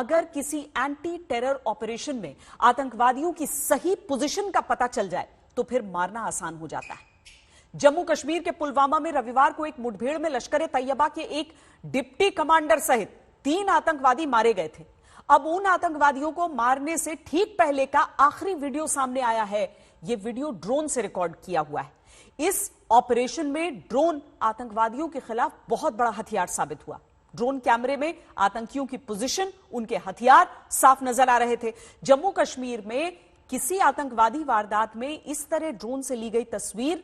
अगर किसी anti terror operation में आतंकवादियों की सही पोजीशन का पता चल जाए तो फिर मारना आसान हो जाता है। जम्मू कश्मीर के पुलवामा में रविवार को एक मुठभेड़ में लश्कर ए तैयबा के एक डिप्टी कमांडर सहित 3 आतंकवादी मारे गए थे। अब उन आतंकवादियों को मारने से ठीक पहले का आखिरी वीडियो सामने आया है। यह वीडियो ड्रोन से रिकॉर्ड किया हुआ है। इस ऑपरेशन में ड्रोन आतंकवादियों के खिलाफ बहुत बड़ा हथियार साबित हुआ। ड्रोन कैमरे में आतंकियों की पोजीशन, उनके हथियार साफ नजर आ रहे थे। जम्मू कश्मीर में किसी आतंकवादी वारदात में इस तरह ड्रोन से ली गई तस्वीर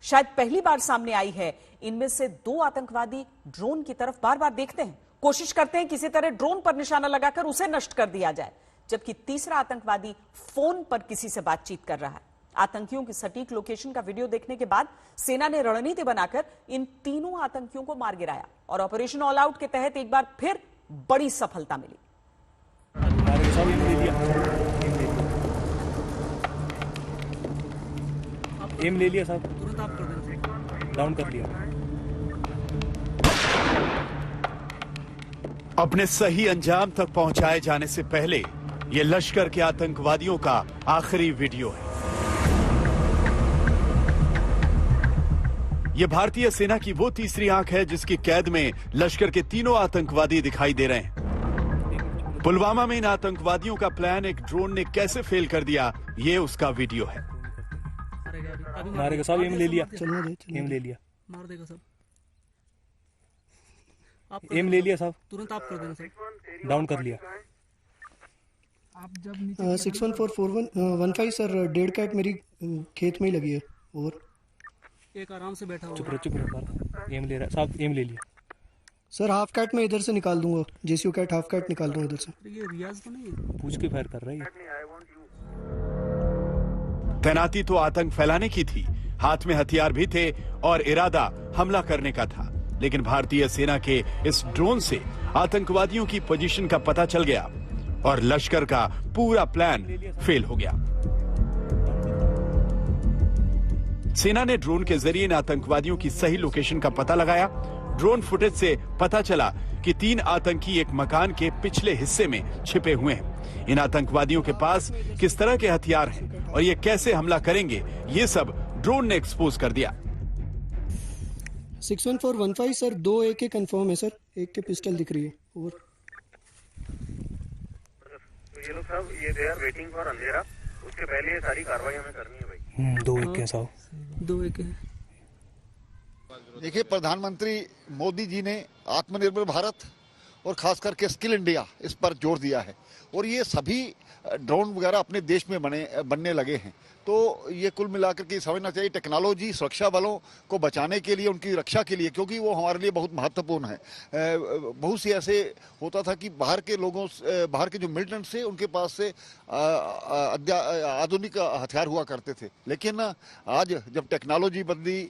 शायद पहली बार सामने आई है। इनमें से 2 आतंकवादी ड्रोन की तरफ बार बार देखते हैं, कोशिश करते हैं किसी तरह ड्रोन पर निशाना लगाकर उसे नष्ट कर दिया जाए, जबकि तीसरा आतंकवादी फोन पर किसी से बातचीत कर रहा है। आतंकियों की सटीक लोकेशन का वीडियो देखने के बाद सेना ने रणनीति बनाकर इन तीनों आतंकियों को मार गिराया और ऑपरेशन ऑल आउट के तहत एक बार फिर बड़ी सफलता मिली। एम ले लिया साहब, तुरंत आप डाउन कर लिया। अपने सही अंजाम तक पहुंचाए जाने से पहले यह लश्कर के आतंकवादियों का आखिरी वीडियो है। यह भारतीय सेना की वो तीसरी आंख है जिसकी कैद में लश्कर के तीनों आतंकवादी दिखाई दे रहे हैं। पुलवामा में इन आतंकवादियों का प्लान एक ड्रोन ने कैसे फेल कर दिया, ये उसका वीडियो है। मारेगा साहब, एम ले लिया, एम ले लिया, मार देगा साहब, एम ले लिया साहब, तुरंत आप कर देना साहब, डाउन कर लिया। आप जब 6144115 सर, डेढ़ कैट मेरी खेत में ही लगी है। ओवर। एक आराम से बैठा चुप रहो, एम ले रहा साहब, एम ले लिया सर। हाफ कैट में इधर से निकाल दूंगा, जेसीओ कैट हाफ कैट निकाल दूंगा इधर से। ये रियाज तो नहीं है, पूछ के फायर कर रहा है। तैनाती तो आतंक फैलाने की थी, हाथ में हथियार भी थे और इरादा हमला करने का था, लेकिन भारतीय सेना के इस ड्रोन से आतंकवादियों की पोजीशन का पता चल गया और लश्कर का पूरा प्लान फेल हो गया। सेना ने ड्रोन के जरिए इन आतंकवादियों की सही लोकेशन का पता लगाया। ड्रोन फुटेज से पता चला कि 3 आतंकी एक मकान के पिछले हिस्से में छिपे हुए हैं। इन आतंकवादियों के पास किस तरह के हथियार हैं और ये कैसे हमला करेंगे, ये सब ड्रोन ने एक्सपोज कर दिया। 61415 सर, 2 AK कंफर्म है सर, एक के पिस्टल दिख रही है। ओवर। ये लोग सब ये दे आर वेटिंग फॉर अंधेरा, उसके पहले ये सारी कार्रवाई हमें करनी है भाई। 2 AK साहब, 2 AK। देखिए, प्रधानमंत्री मोदी जी ने आत्मनिर्भर भारत और खास करके स्किल इंडिया इस पर जोर दिया है और ये सभी ड्रोन वगैरह अपने देश में बनने लगे हैं। तो ये कुल मिलाकर के समझना चाहिए, टेक्नोलॉजी सुरक्षा बलों को बचाने के लिए, उनकी रक्षा के लिए, क्योंकि वो हमारे लिए बहुत महत्वपूर्ण है। बहुत सी ऐसे होता था कि बाहर के लोगों, बाहर के जो मिलिटेंट से उनके पास से आधुनिक हथियार हुआ करते थे, लेकिन आज जब टेक्नोलॉजी बदली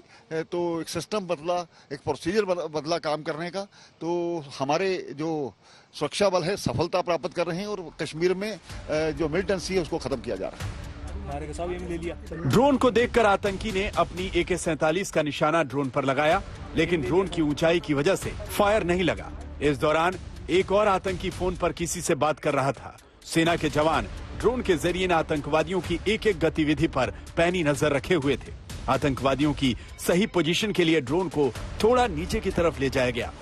तो एक सिस्टम बदला, एक प्रोसीजर बदला काम करने का, तो हमारे जो सुरक्षा बल है सफलता प्राप्त कर रहे हैं और कश्मीर में जो मिलिटेंसी है उसको खत्म किया जा रहा है। ड्रोन को देखकर आतंकी ने अपनी AK-47 का निशाना ड्रोन पर लगाया, लेकिन ड्रोन की ऊंचाई की वजह से फायर नहीं लगा। इस दौरान एक और आतंकी फोन पर किसी से बात कर रहा था। सेना के जवान ड्रोन के जरिए इन आतंकवादियों की एक-एक गतिविधि पर पैनी नजर रखे हुए थे। आतंकवादियों की सही पोजीशन के लिए ड्रोन को थोड़ा नीचे की तरफ ले जाया गया।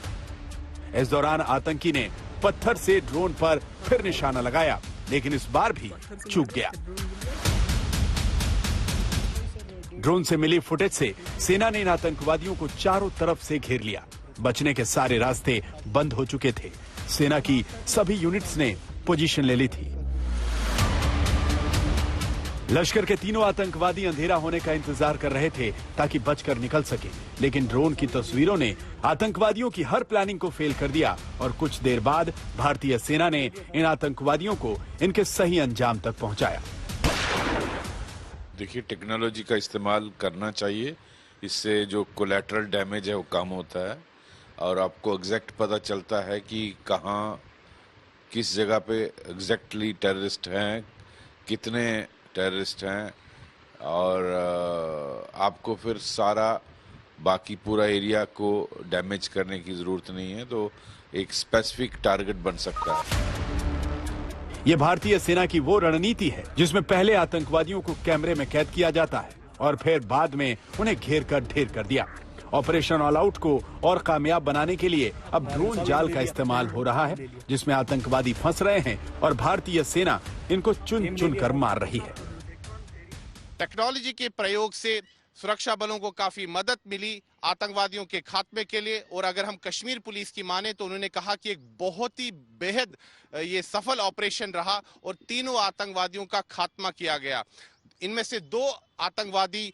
इस दौरान आतंकी ने पत्थर से ड्रोन पर फिर निशाना लगाया, लेकिन इस बार भी चूक गया। ड्रोन से मिली फुटेज से सेना ने इन आतंकवादियों को चारों तरफ से घेर लिया। बचने के सारे रास्ते बंद हो चुके थे। सेना की सभी यूनिट्स ने पोजीशन ले ली थी। लश्कर के तीनों आतंकवादी अंधेरा होने का इंतजार कर रहे थे ताकि बचकर निकल सके, लेकिन ड्रोन की तस्वीरों ने आतंकवादियों की हर प्लानिंग को फेल कर दिया और कुछ देर बाद भारतीय सेना ने इन आतंकवादियों को इनके सही अंजाम तक पहुंचाया। देखिए, टेक्नोलॉजी का इस्तेमाल करना चाहिए, इससे जो कोलैटरल डैमेज है वो कम होता है और आपको एग्जैक्ट पता चलता है कि कहाँ, किस जगह पे एग्जैक्टली टेररिस्ट हैं, कितने टेररिस्ट हैं, और आपको फिर सारा बाकी पूरा एरिया को डैमेज करने की ज़रूरत नहीं है, तो एक स्पेसिफिक टारगेट बन सकता है। ये भारतीय सेना की वो रणनीति है जिसमें पहले आतंकवादियों को कैमरे में कैद किया जाता है और फिर बाद में उन्हें घेर कर ढेर कर दिया। ऑपरेशन ऑल आउट को और कामयाब बनाने के लिए अब ड्रोन जाल का इस्तेमाल हो रहा है, जिसमें आतंकवादी फंस रहे हैं और भारतीय सेना इनको चुन चुन कर मार रही है। टेक्नोलॉजी के प्रयोग से सुरक्षा बलों को काफी मदद मिली आतंकवादियों के खात्मे के लिए। और अगर हम कश्मीर पुलिस की माने तो उन्होंने कहा कि एक बहुत ही बेहद ये सफल ऑपरेशन रहा और तीनों आतंकवादियों का खात्मा किया गया। इनमें से 2 आतंकवादी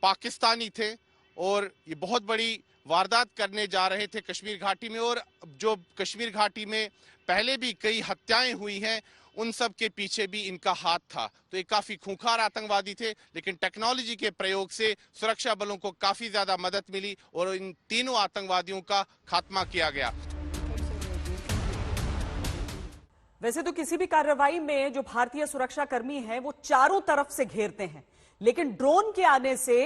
पाकिस्तानी थे और ये बहुत बड़ी वारदात करने जा रहे थे कश्मीर घाटी में। और जो कश्मीर घाटी में पहले भी कई हत्याएं हुई हैं, उन सब के पीछे भी इनका हाथ था। तो ये काफी खूंखार आतंकवादी थे, लेकिन टेक्नोलॉजी के प्रयोग से सुरक्षा बलों को काफी ज्यादा मदद मिली और इन तीनों आतंकवादियों का खात्मा किया गया। वैसे तो किसी भी कार्रवाई में जो भारतीय सुरक्षा कर्मी हैं वो चारों तरफ से घेरते हैं, लेकिन ड्रोन के आने से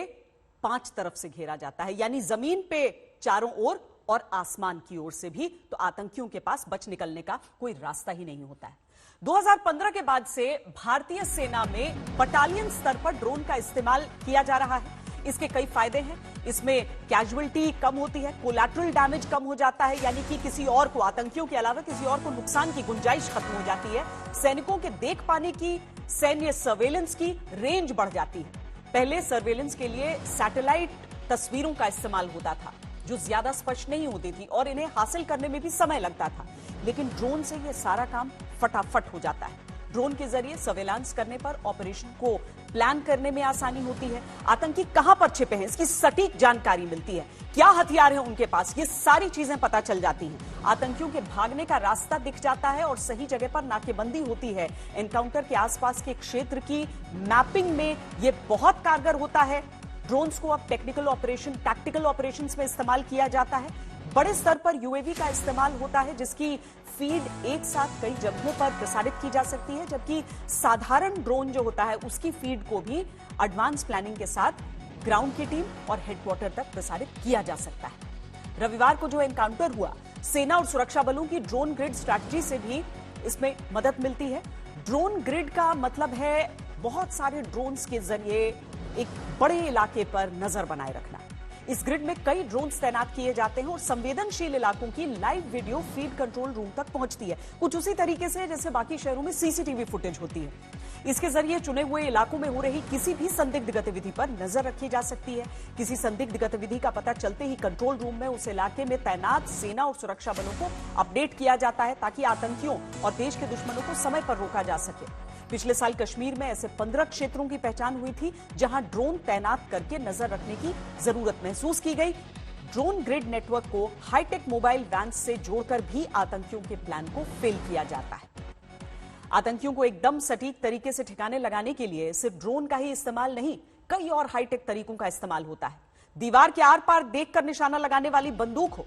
5 तरफ से घेरा जाता है, यानी जमीन पे चारों ओर और आसमान की ओर से भी। तो आतंकियों के पास बच निकलने का कोई रास्ता ही नहीं होता है। 2015 के बाद से भारतीय सेना में बटालियन स्तर पर ड्रोन का इस्तेमाल किया जा रहा है। इसके कई फायदे हैं। इसमें कैजुअलिटी कम होती है, कोलैटरल डैमेज कम हो जाता है, यानी कि किसी और को, आतंकियों के अलावा किसी और को नुकसान की गुंजाइश खत्म हो जाती है। सैनिकों के देख पाने की, सैन्य सर्वेलेंस की रेंज बढ़ जाती है। पहले सर्वेलेंस के लिए सैटेलाइट तस्वीरों का इस्तेमाल होता था जो ज्यादा स्पष्ट नहीं होती थी और इन्हें हासिल करने में भी समय लगता था, लेकिन ड्रोन से यह सारा काम फटाफट हो जाता है। ड्रोन के जरिए सर्वेलांस करने पर ऑपरेशन को प्लान करने में आसानी होती है। आतंकी कहां पर छिपे हैं इसकी सटीक जानकारी मिलती है, क्या हथियार है उनके पास, ये सारी चीजें पता चल जाती हैं। आतंकियों के भागने का रास्ता दिख जाता है और सही जगह पर नाकेबंदी होती है। एनकाउंटर के आसपास के क्षेत्र की मैपिंग में यह बहुत कारगर होता है। ड्रोन्स को अब टेक्निकल ऑपरेशन, टैक्टिकल ऑपरेशंस में इस्तेमाल किया जाता है। बड़े स्तर पर यूएवी का इस्तेमाल होता है जिसकी फीड एक साथ कई जगहों पर प्रसारित की जा सकती है, जबकि साधारण ड्रोन जो होता है उसकी फीड को भी एडवांस प्लानिंग के साथ ग्राउंड की टीम और हेडक्वार्टर तक प्रसारित किया जा सकता है। रविवार को जो एनकाउंटर हुआ, सेना और सुरक्षा बलों की ड्रोन ग्रिड स्ट्रैटेजी से भी इसमें मदद मिलती है। ड्रोन ग्रिड का मतलब है बहुत सारे ड्रोन्स के जरिए एक बड़े इलाके पर नजर बनाए रखना। इस ग्रिड में कई ड्रोन्स तैनात किए जाते हैं और संवेदनशील इलाकों की live video feed control room तक पहुंचती है, कुछ उसी तरीके से जैसे बाकी शहरों में सीसीटीवी फुटेज होती है। इसके जरिए चुने हुए इलाकों में हो रही किसी भी संदिग्ध गतिविधि पर नजर रखी जा सकती है। किसी संदिग्ध गतिविधि का पता चलते ही कंट्रोल रूम में उस इलाके में तैनात सेना और सुरक्षा बलों को अपडेट किया जाता है ताकि आतंकियों और देश के दुश्मनों को समय पर रोका जा सके। पिछले साल कश्मीर में ऐसे 15 क्षेत्रों की पहचान हुई थी जहां ड्रोन तैनात करके नजर रखने की जरूरत महसूस की गई। ड्रोन ग्रिड नेटवर्क को हाईटेक मोबाइल वैन्स से जोड़कर भी आतंकियों के प्लान को फेल किया जाता है। आतंकियों को एकदम सटीक तरीके से ठिकाने लगाने के लिए सिर्फ ड्रोन का ही इस्तेमाल नहीं, कई और हाईटेक तरीकों का इस्तेमाल होता है। दीवार के आर पार देखकर निशाना लगाने वाली बंदूक हो,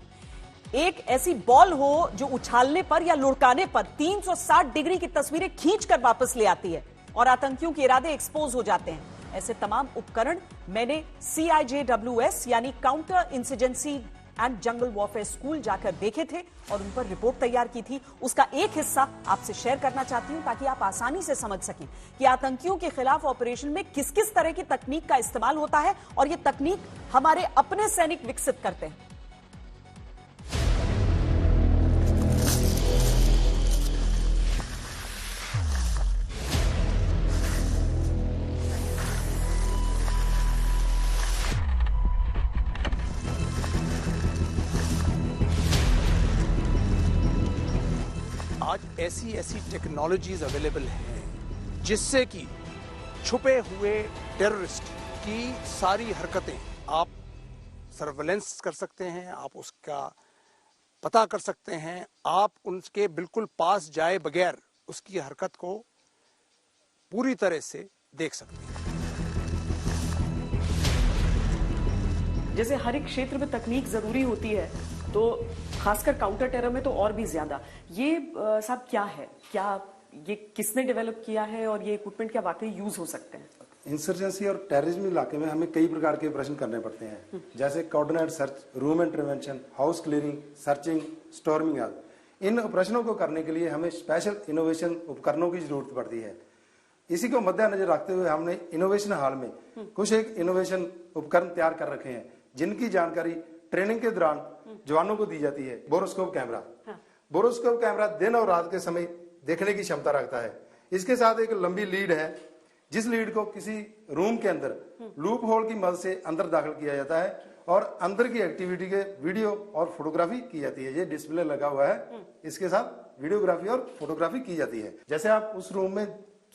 एक ऐसी बॉल हो जो उछालने पर या लुढ़काने पर 360 डिग्री की तस्वीरें खींचकर वापस ले आती है और आतंकियों के इरादे एक्सपोज हो जाते हैं। ऐसे तमाम उपकरण मैंने CIJWS यानी counter insurgency and jungle warfare school जाकर देखे थे और उन पर रिपोर्ट तैयार की थी। उसका एक हिस्सा आपसे शेयर करना चाहती हूं ताकि आप आसानी से समझ सकें कि आतंकियों के खिलाफ ऑपरेशन में किस किस तरह की तकनीक का इस्तेमाल होता है और यह तकनीक हमारे अपने सैनिक विकसित करते हैं। आज ऐसी टेक्नोलॉजीज अवेलेबल हैं जिससे कि छुपे हुए टेररिस्ट की सारी हरकतें आप सर्वेलेंस कर सकते हैं, आप उसका पता कर सकते हैं, आप उनके बिल्कुल पास जाए बगैर उसकी हरकत को पूरी तरह से देख सकते हैं। जैसे हर एक क्षेत्र में तकनीक जरूरी होती है, तो खासकर काउंटर टेरर में तो और भी ज्यादा। ये साहब क्या है, क्या ये किसने डेवलप किया है और ये इक्विपमेंट क्या वाकई यूज हो सकते हैं? इंसर्जेंसी और टेररिज्म इलाके में हमें कई प्रकार के ऑपरेशन करने पड़ते हैं, जैसे coordinate search, room intervention, house clearing, searching, storming आदि। इन ऑपरेशनों को करने के लिए हमें स्पेशल इनोवेशन उपकरणों की जरूरत पड़ती है। इसी को मद्देनजर रखते हुए हमने इनोवेशन हॉल में कुछ एक इनोवेशन उपकरण तैयार कर रखे हैं, जिनकी जानकारी ट्रेनिंग के दौरान जवानों को दी जाती है। बोरोस्कोप कैमरा, बोरोस्कोप कैमरा दिन और रात के समय देखने की क्षमता रखता है। इसके साथ एक लंबी लीड है, जिस लीड को किसी रूम के अंदर लूप होल की मदद से अंदर दाखिल किया जाता है और अंदर की एक्टिविटी के वीडियो और फोटोग्राफी की जाती है। ये डिस्प्ले लगा हुआ है, इसके साथ वीडियोग्राफी और फोटोग्राफी की जाती है। जैसे आप उस रूम में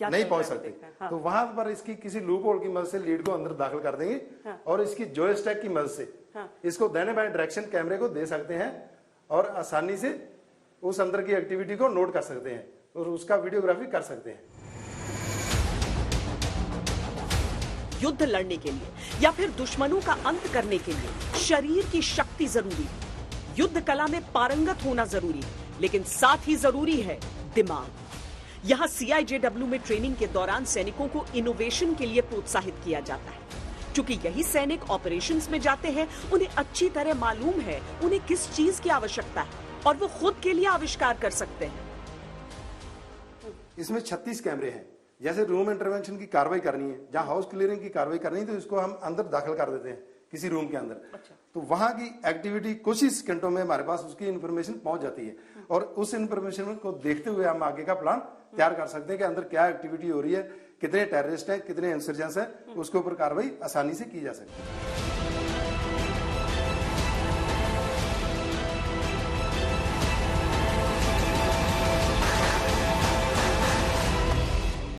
नहीं पहुंच सकते, तो वहां पर इसकी किसी लूप होल की मदद से लीड को अंदर दाखिल कर देंगे और इसकी जॉयस्टिक की मदद से इसको दाहिने बाएं डायरेक्शन कैमरे को दे सकते हैं और आसानी से उस अंदर की एक्टिविटी को नोट कर सकते हैं और उसका वीडियोग्राफी कर सकते हैं। युद्ध लड़ने के लिए या फिर दुश्मनों का अंत करने के लिए शरीर की शक्ति जरूरी है, युद्ध कला में पारंगत होना जरूरी है, लेकिन साथ ही जरूरी है दिमाग। यहां CIJW में ट्रेनिंग के दौरान सैनिकों को इनोवेशन के लिए प्रोत्साहित किया जाता है। चूंकि यही सैनिक ऑपरेशंस में जाते हैं, उन्हें अच्छी तरह मालूम है उन्हें किस चीज की आवश्यकता है और वो खुद के लिए आविष्कार कर सकते हैं। इसमें 36 कैमरे हैं। जैसे रूम इंटरवेंशन की कार्रवाई करनी है, जहां हाउस क्लियरिंग की कार्रवाई करनी है, तो इसको हम अंदर दाखिल कर देते हैं किसी रूम के अंदर। तो वहां की एक्टिविटी कुछ ही सेकंडों में हमारे पास उसकी इन्फॉर्मेशन पहुंच जाती है और उस इन्फॉर्मेशन को देखते हुए हम आगे का प्लान तैयार कर सकते हैं कि अंदर क्या एक्टिविटी हो रही है, कितने टेररिस्ट हैं, कितने इंसर्जेंट्स हैं, उसके ऊपर कार्रवाई आसानी से की जा सकती है।